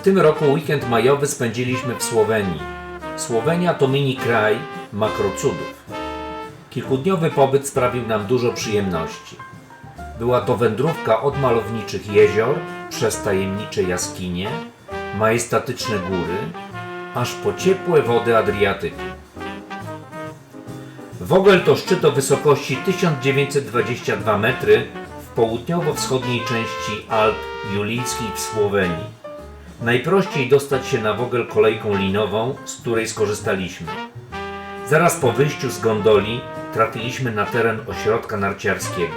W tym roku weekend majowy spędziliśmy w Słowenii. Słowenia to mini kraj makrocudów. Kilkudniowy pobyt sprawił nam dużo przyjemności. Była to wędrówka od malowniczych jezior, przez tajemnicze jaskinie, majestatyczne góry, aż po ciepłe wody Adriatyku. Vogel to szczyt o wysokości 1922 metry w południowo-wschodniej części Alp Julijskich w Słowenii. Najprościej dostać się na Vogel kolejką linową, z której skorzystaliśmy. Zaraz po wyjściu z gondoli trafiliśmy na teren ośrodka narciarskiego.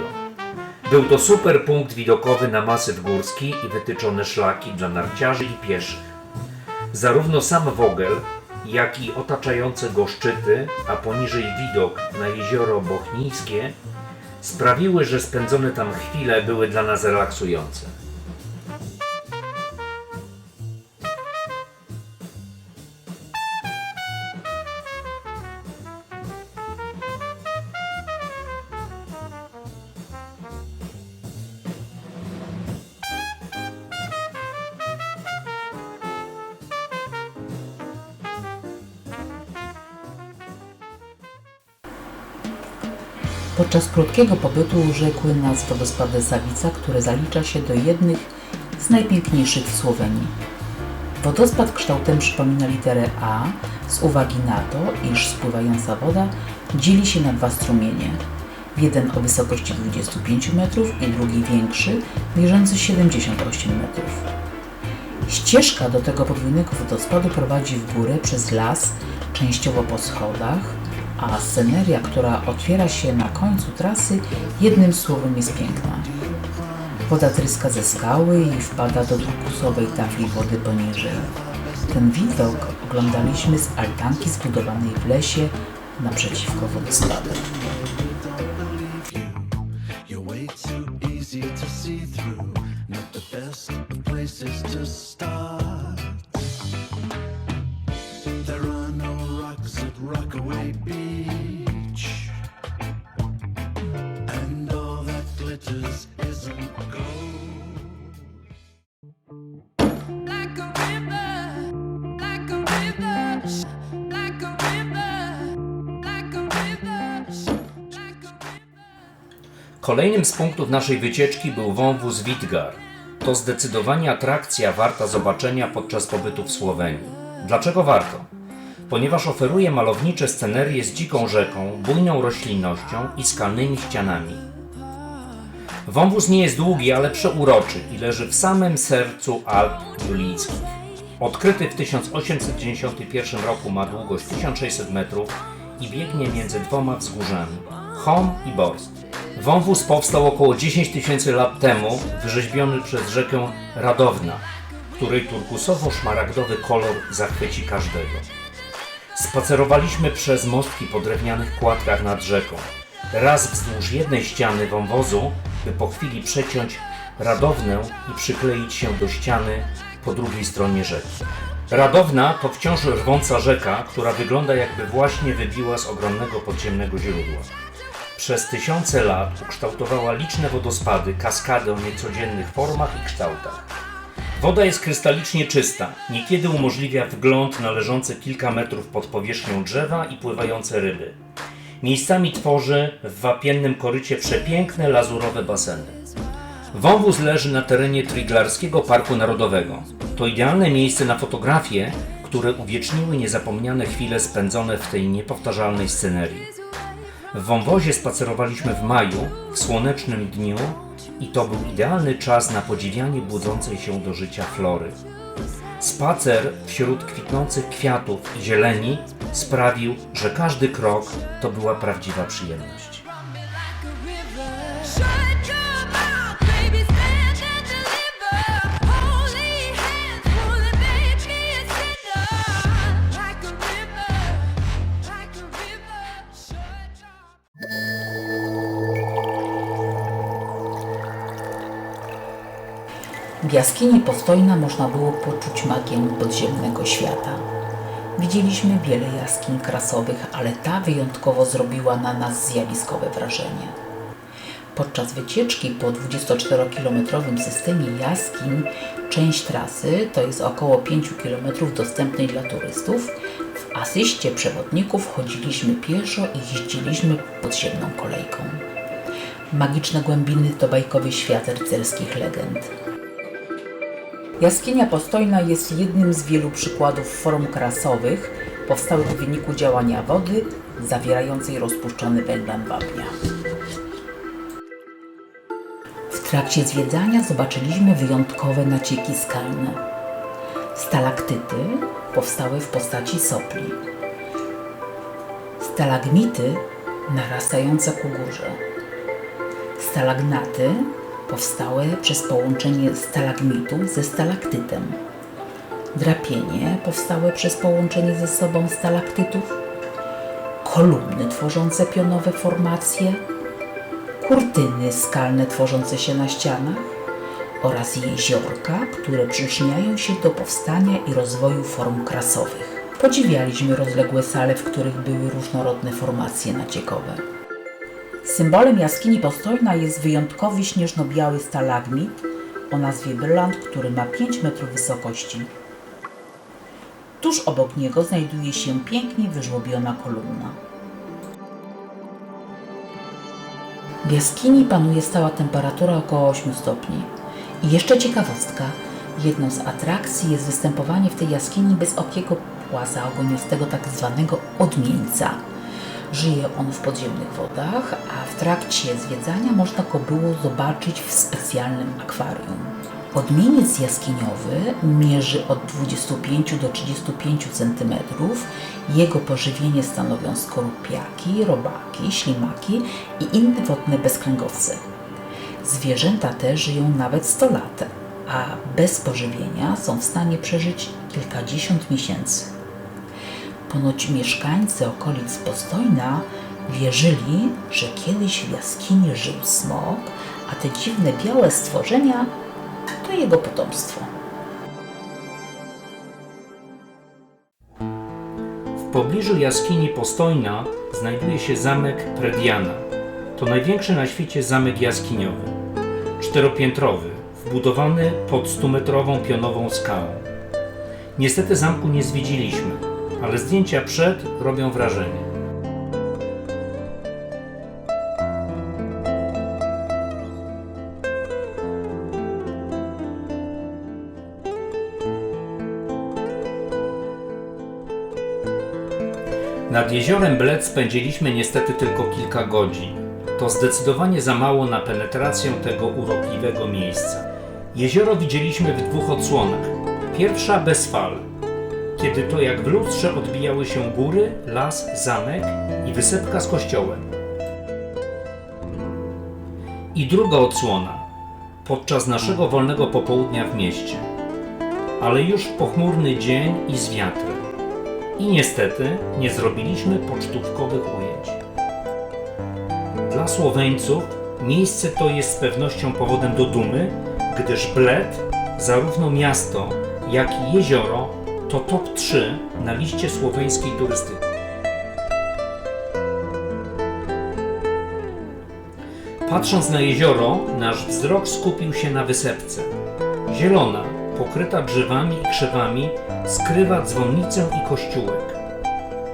Był to super punkt widokowy na masyw górski i wytyczone szlaki dla narciarzy i pieszych. Zarówno sam Vogel, jak i otaczające go szczyty, a poniżej widok na jezioro Bochnińskie sprawiły, że spędzone tam chwile były dla nas relaksujące. Podczas krótkiego pobytu urzekły nas wodospady Savica, które zalicza się do jednych z najpiękniejszych w Słowenii. Wodospad kształtem przypomina literę A z uwagi na to, iż spływająca woda dzieli się na dwa strumienie. Jeden o wysokości 25 metrów i drugi większy, mierzący 78 metrów. Ścieżka do tego podwójnego wodospadu prowadzi w górę przez las, częściowo po schodach, a sceneria, która otwiera się na końcu trasy, jednym słowem jest piękna. Woda tryska ze skały i wpada do turkusowej tafli wody poniżej. Ten widok oglądaliśmy z altanki zbudowanej w lesie naprzeciwko wodospadu. Kolejnym z punktów naszej wycieczki był wąwóz Vidgar. To zdecydowanie atrakcja warta zobaczenia podczas pobytu w Słowenii. Dlaczego warto? Ponieważ oferuje malownicze scenerie z dziką rzeką, bujną roślinnością i skalnymi ścianami. Wąwóz nie jest długi, ale przeuroczy i leży w samym sercu Alp Julijskich. Odkryty w 1891 roku ma długość 1600 metrów i biegnie między dwoma wzgórzami – Chom i Borst. Wąwóz powstał około 10 000 lat temu, wyrzeźbiony przez rzekę Radowna, której turkusowo-szmaragdowy kolor zachwyci każdego. Spacerowaliśmy przez mostki po drewnianych kładkach nad rzeką. Raz wzdłuż jednej ściany wąwozu, by po chwili przeciąć Radownę i przykleić się do ściany po drugiej stronie rzeki. Radowna to wciąż rwąca rzeka, która wygląda jakby właśnie wybiła z ogromnego podziemnego źródła. Przez tysiące lat ukształtowała liczne wodospady, kaskady o niecodziennych formach i kształtach. Woda jest krystalicznie czysta, niekiedy umożliwia wgląd na leżące kilka metrów pod powierzchnią drzewa i pływające ryby. Miejscami tworzy w wapiennym korycie przepiękne lazurowe baseny. Wąwóz leży na terenie Triglarskiego Parku Narodowego. To idealne miejsce na fotografie, które uwieczniły niezapomniane chwile spędzone w tej niepowtarzalnej scenerii. W wąwozie spacerowaliśmy w maju, w słonecznym dniu i to był idealny czas na podziwianie budzącej się do życia flory. Spacer wśród kwitnących kwiatów i zieleni sprawił, że każdy krok to była prawdziwa przyjemność. W jaskini Postojna można było poczuć magię podziemnego świata. Widzieliśmy wiele jaskiń krasowych, ale ta wyjątkowo zrobiła na nas zjawiskowe wrażenie. Podczas wycieczki po 24-kilometrowym systemie jaskiń część trasy, to jest około 5 km dostępnej dla turystów, w asyście przewodników chodziliśmy pieszo i jeździliśmy podziemną kolejką. Magiczne głębiny to bajkowy świat rycerskich legend. Jaskinia Postojna jest jednym z wielu przykładów form krasowych powstałych w wyniku działania wody zawierającej rozpuszczony węglan wapnia. W trakcie zwiedzania zobaczyliśmy wyjątkowe nacieki skalne. Stalaktyty powstały w postaci sopli. Stalagmity narastające ku górze. Stalagnaty powstałe przez połączenie stalagmitu ze stalaktytem. Drapienie powstałe przez połączenie ze sobą stalaktytów. Kolumny tworzące pionowe formacje. Kurtyny skalne tworzące się na ścianach oraz jeziorka, które przyczyniają się do powstania i rozwoju form krasowych. Podziwialiśmy rozległe sale, w których były różnorodne formacje naciekowe. Symbolem jaskini Postojna jest wyjątkowy śnieżno-biały stalagmit o nazwie brylant, który ma 5 metrów wysokości. Tuż obok niego znajduje się pięknie wyżłobiona kolumna. W jaskini panuje stała temperatura około 8 stopni. I jeszcze ciekawostka, jedną z atrakcji jest występowanie w tej jaskini bezokiego płaza ogoniastego, tak zwanego odmieńca. Żyje on w podziemnych wodach, a w trakcie zwiedzania można go było zobaczyć w specjalnym akwarium. Odmieniec jaskiniowy mierzy od 25 do 35 cm. Jego pożywienie stanowią skorupiaki, robaki, ślimaki i inne wodne bezkręgowce. Zwierzęta te żyją nawet 100 lat, a bez pożywienia są w stanie przeżyć kilkadziesiąt miesięcy. Ponoć mieszkańcy okolic Postojna wierzyli, że kiedyś w jaskini żył smok, a te dziwne białe stworzenia to jego potomstwo. W pobliżu jaskini Postojna znajduje się zamek Prediana. To największy na świecie zamek jaskiniowy. 4-piętrowy, wbudowany pod 100-metrową pionową skałą. Niestety zamku nie zwiedziliśmy, ale zdjęcia przed robią wrażenie. Nad jeziorem Bled spędziliśmy niestety tylko kilka godzin. To zdecydowanie za mało na penetrację tego urokliwego miejsca. Jezioro widzieliśmy w 2 odsłonach. Pierwsza bez fal, kiedy to jak w lustrze odbijały się góry, las, zamek i wysepka z kościołem. I druga odsłona, podczas naszego wolnego popołudnia w mieście. Ale już w pochmurny dzień i z wiatrem. I niestety nie zrobiliśmy pocztówkowych ujęć. Dla Słoweńców miejsce to jest z pewnością powodem do dumy, gdyż Bled, zarówno miasto, jak i jezioro, to top 3 na liście słoweńskiej turystyki. Patrząc na jezioro, nasz wzrok skupił się na wysepce. Zielona, pokryta drzewami i krzewami, skrywa dzwonnicę i kościółek.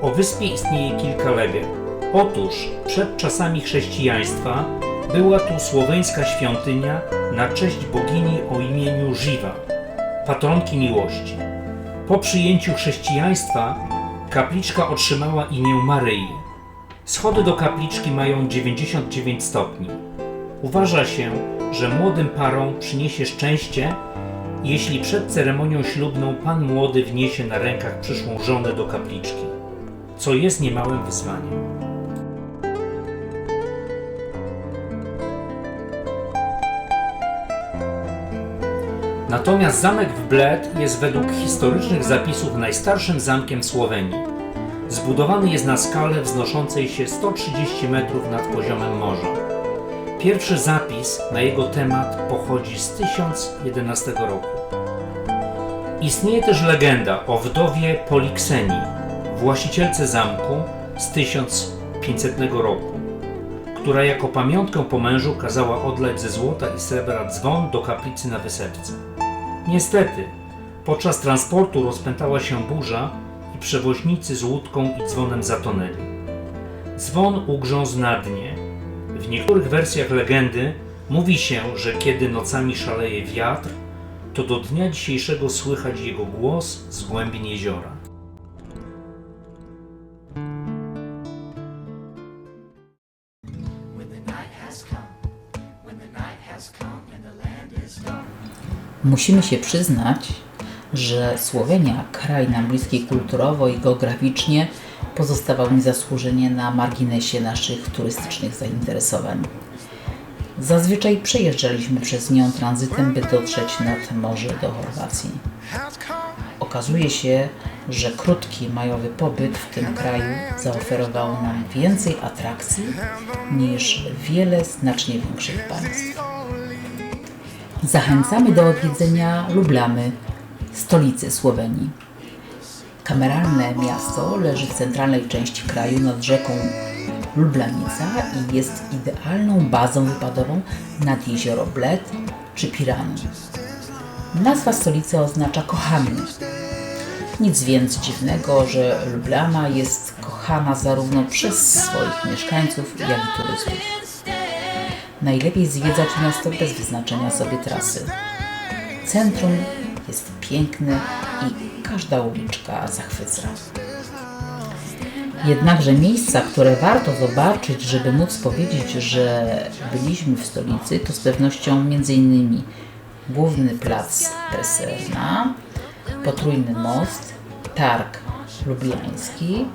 O wyspie istnieje kilka legend. Otóż przed czasami chrześcijaństwa była tu słoweńska świątynia na cześć bogini o imieniu Żywa, patronki miłości. Po przyjęciu chrześcijaństwa kapliczka otrzymała imię Maryi. Schody do kapliczki mają 99 stopni. Uważa się, że młodym parom przyniesie szczęście, jeśli przed ceremonią ślubną pan młody wniesie na rękach przyszłą żonę do kapliczki, co jest niemałym wyzwaniem. Natomiast zamek w Bled jest według historycznych zapisów najstarszym zamkiem w Słowenii. Zbudowany jest na skale wznoszącej się 130 metrów nad poziomem morza. Pierwszy zapis na jego temat pochodzi z 1011 roku. Istnieje też legenda o wdowie Poliksenii, właścicielce zamku z 1500 roku, która jako pamiątkę po mężu kazała odlać ze złota i srebra dzwon do kaplicy na Wysepce. Niestety, podczas transportu rozpętała się burza i przewoźnicy z łódką i dzwonem zatonęli. Dzwon ugrzązł na dnie. W niektórych wersjach legendy mówi się, że kiedy nocami szaleje wiatr, to do dnia dzisiejszego słychać jego głos z głębin jeziora. Musimy się przyznać, że Słowenia, kraj nam bliski kulturowo i geograficznie, pozostawał niezasłużenie na marginesie naszych turystycznych zainteresowań. Zazwyczaj przejeżdżaliśmy przez nią tranzytem, by dotrzeć nad morze do Chorwacji. Okazuje się, że krótki majowy pobyt w tym kraju zaoferował nam więcej atrakcji niż wiele znacznie większych państw. Zachęcamy do odwiedzenia Lublany, stolicy Słowenii. Kameralne miasto leży w centralnej części kraju nad rzeką Lublanica i jest idealną bazą wypadową nad jezioro Bled czy Piranu. Nazwa stolicy oznacza kochany. Nic więc dziwnego, że Lublana jest kochana zarówno przez swoich mieszkańców, jak i turystów. Najlepiej zwiedzać miasto bez wyznaczenia sobie trasy. Centrum jest piękne i każda uliczka zachwyca. Jednakże miejsca, które warto zobaczyć, żeby móc powiedzieć, że byliśmy w stolicy, to z pewnością m.in. główny plac Preserna, Potrójny Most, Targ Lubliański,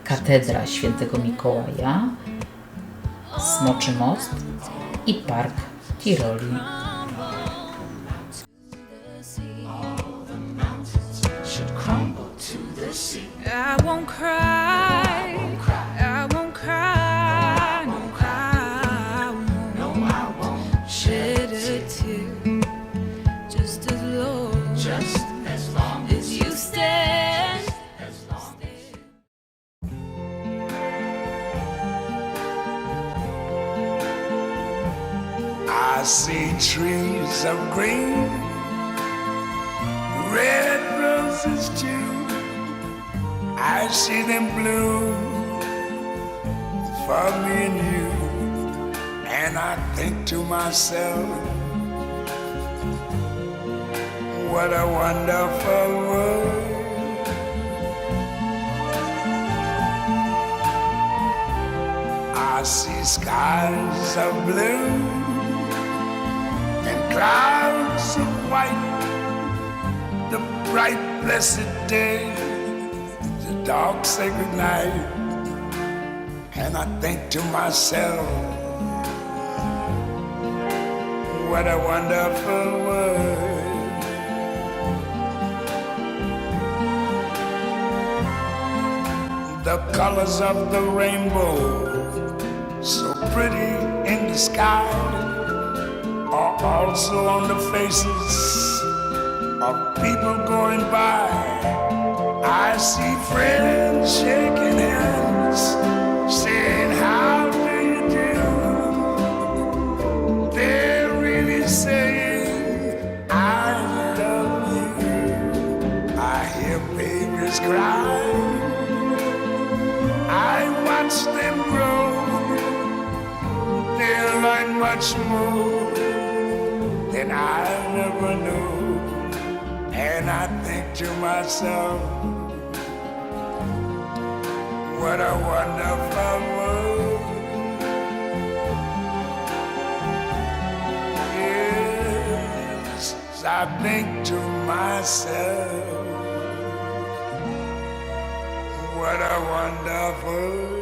Katedra Świętego Mikołaja, Smoczy Most i Park Tiroli. I won't cry, I won't cry, no, I won't shed a tear, just as long as you stand. I see trees of green, red roses too. I see them bloom for me and you, and I think to myself, what a wonderful world. I see skies of blue and clouds of white, the bright blessed day, the dark sacred night, and I think to myself, what a wonderful world. The colors of the rainbow, so pretty in the sky, are also on the faces of people going by. I see friends shaking hands, saying, how do you do? They're really saying, I love you. I hear babies cry, I watch them grow. They learn much more than I never knew. And I think to myself, what a wonderful world. Yes, I think to myself, what a wonderful